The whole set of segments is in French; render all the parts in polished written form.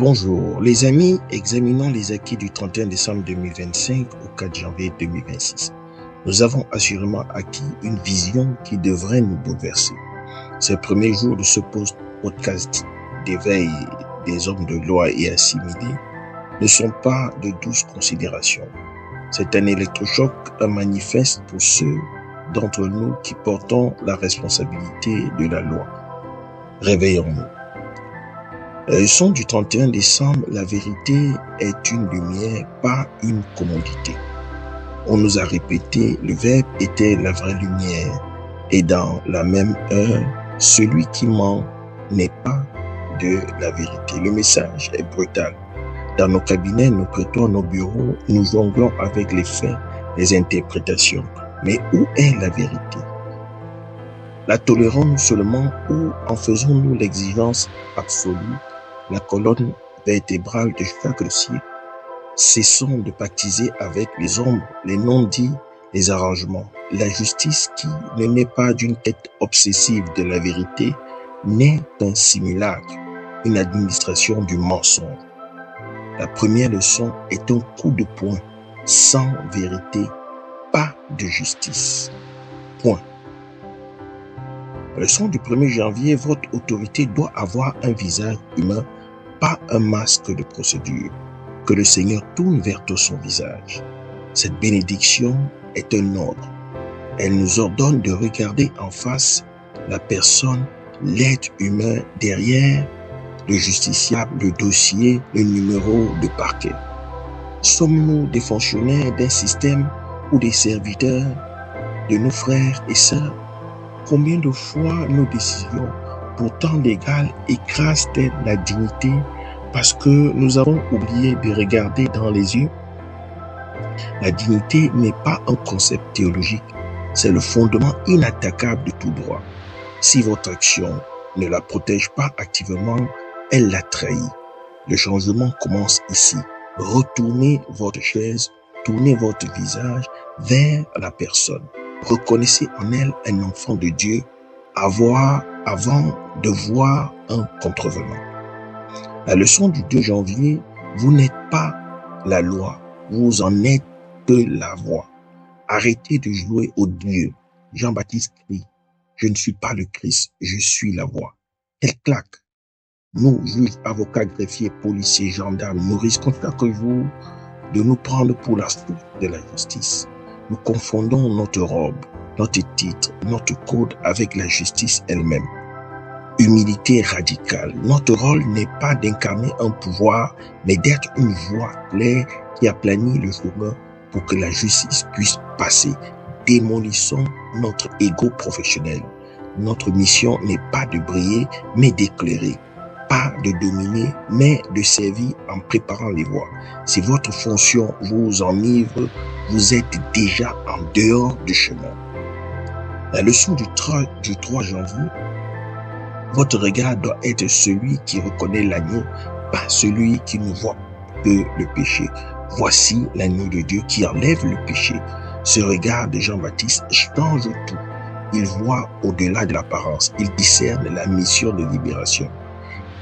Bonjour les amis, examinons les acquis du 31 décembre 2025 au 4 janvier 2026. Nous avons assurément acquis une vision qui devrait nous bouleverser. Ces premiers jours de ce podcast d'éveil des hommes de loi et assimilés ne sont pas de douces considérations. C'est un électrochoc, un manifeste pour ceux d'entre nous qui portons la responsabilité de la loi. Réveillons-nous. La leçon du 31 décembre, la vérité est une lumière, pas une commodité. On nous a répété, le Verbe était la vraie lumière, et dans la même heure, celui qui ment n'est pas de la vérité. Le message est brutal. Dans nos cabinets, nos prétoires, nos bureaux, nous jonglons avec les faits, les interprétations. Mais où est la vérité? La tolérons-nous seulement ou en faisons-nous l'exigence absolue, la colonne vertébrale de chaque dossier? Cessons de pactiser avec les ombres, les non-dits, les arrangements. La justice qui ne naît pas d'une quête obsessive de la vérité n'est qu'un simulacre, une administration du mensonge. La première leçon est un coup de poing. Sans vérité, pas de justice. Point. Leçon du 1er janvier, votre autorité doit avoir un visage humain, pas un masque de procédure. Que le Seigneur tourne vers toi son visage. Cette bénédiction est un ordre. Elle nous ordonne de regarder en face la personne, l'être humain derrière le justiciable, le dossier, le numéro de parquet. Sommes-nous des fonctionnaires d'un système ou des serviteurs de nos frères et sœurs? Combien de fois nos décisions, pourtant légales, écrasent-elles la dignité parce que nous avons oublié de regarder dans les yeux? La dignité n'est pas un concept théologique, c'est le fondement inattaquable de tout droit. Si votre action ne la protège pas activement, elle la trahit. Le changement commence ici. Retournez votre chaise, tournez votre visage vers la personne. Reconnaissez en elle un enfant de Dieu avant de voir un contrevenant. La leçon du 2 janvier, vous n'êtes pas la loi, vous en êtes que la voix. Arrêtez de jouer au Dieu. Jean-Baptiste crie, je ne suis pas le Christ, je suis la voix. Elle claque. Nous, juges, avocats, greffiers, policiers, gendarmes, nous risquons chaque jour de nous prendre pour la source de la justice. Nous confondons notre robe, notre titre, notre code avec la justice elle-même. Humilité radicale. Notre rôle n'est pas d'incarner un pouvoir, mais d'être une voix claire qui aplanit le chemin pour que la justice puisse passer. Démolissons notre ego professionnel. Notre mission n'est pas de briller, mais d'éclairer. Pas de dominer, mais de servir en préparant les voies. Si votre fonction vous enivre, vous êtes déjà en dehors du chemin. La leçon du 3 janvier, votre regard doit être celui qui reconnaît l'agneau, pas celui qui ne voit que le péché. Voici l'agneau de Dieu qui enlève le péché. Ce regard de Jean-Baptiste change tout. Il voit au-delà de l'apparence. Il discerne la mission de libération.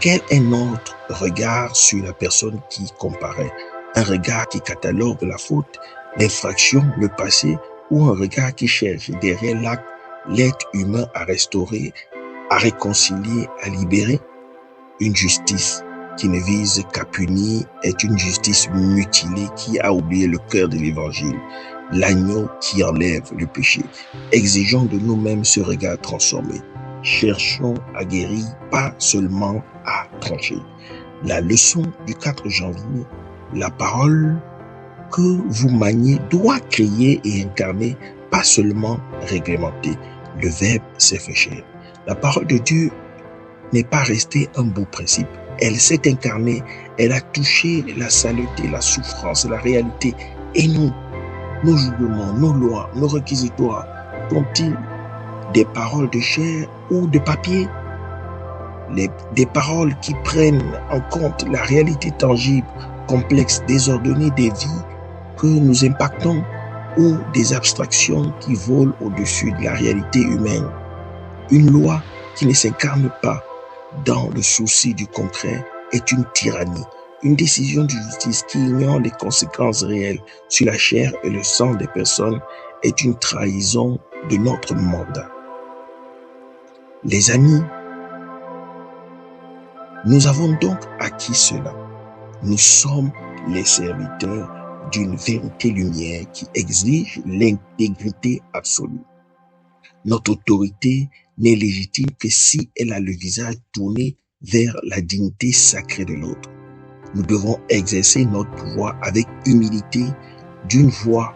Quel est notre regard sur la personne qui comparaît? Un regard qui catalogue la faute, l'infraction, le passé, ou un regard qui cherche derrière l'acte l'être humain à restaurer, à réconcilier, à libérer? Une justice qui ne vise qu'à punir est une justice mutilée qui a oublié le cœur de l'évangile, l'agneau qui enlève le péché. Exigeons de nous-mêmes ce regard transformé. Cherchons à guérir, pas seulement à trancher. La leçon du 4 janvier, la parole que vous maniez doit créer et incarner, pas seulement réglementer. Le Verbe s'est fait chair. La parole de Dieu n'est pas restée un beau principe. Elle s'est incarnée, elle a touché la saleté, la souffrance, la réalité. Et nous, nos jugements, nos lois, nos réquisitoires, sont-ils des paroles de chair ou de papier? Des paroles qui prennent en compte la réalité tangible, complexe, désordonnée des vies que nous impactons, ou des abstractions qui volent au-dessus de la réalité humaine. Une loi qui ne s'incarne pas dans le souci du concret, est une tyrannie. Une décision de justice qui ignore les conséquences réelles sur la chair et le sang des personnes est une trahison de notre mandat. Les amis, nous avons donc acquis cela. Nous sommes les serviteurs d'une vérité-lumière qui exige l'intégrité absolue. Notre autorité n'est légitime que si elle a le visage tourné vers la dignité sacrée de l'autre. Nous devons exercer notre pouvoir avec humilité d'une voix,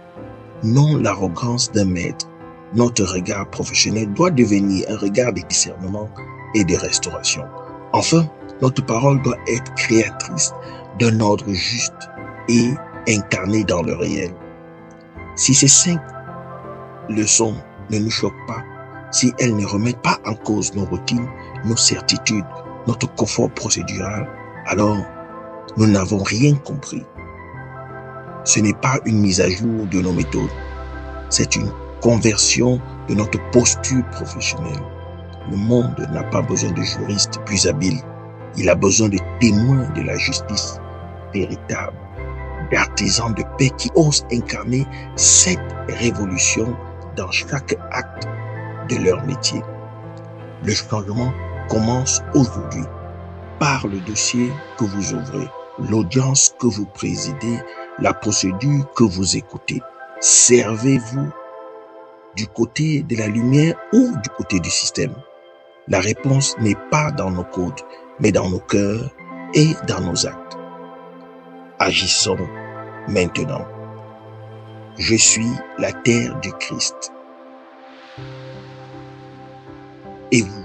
non l'arrogance d'un maître. Notre regard professionnel doit devenir un regard de discernement et de restauration. Enfin, notre parole doit être créatrice d'un ordre juste et incarné dans le réel. Si ces 5 leçons ne nous choquent pas, si elles ne remettent pas en cause nos routines, nos certitudes, notre confort procédural, alors nous n'avons rien compris. Ce n'est pas une mise à jour de nos méthodes, c'est une conversion de notre posture professionnelle. Le monde n'a pas besoin de juristes plus habiles, il a besoin de témoins de la justice véritable, d'artisans de paix qui osent incarner cette révolution dans chaque acte de leur métier. Le changement commence aujourd'hui par le dossier que vous ouvrez, l'audience que vous présidez, la procédure que vous écoutez. Servez-vous du côté de la lumière ou du côté du système? La réponse n'est pas dans nos codes, mais dans nos cœurs et dans nos actes. Agissons maintenant. Je suis la terre du Christ. Et vous?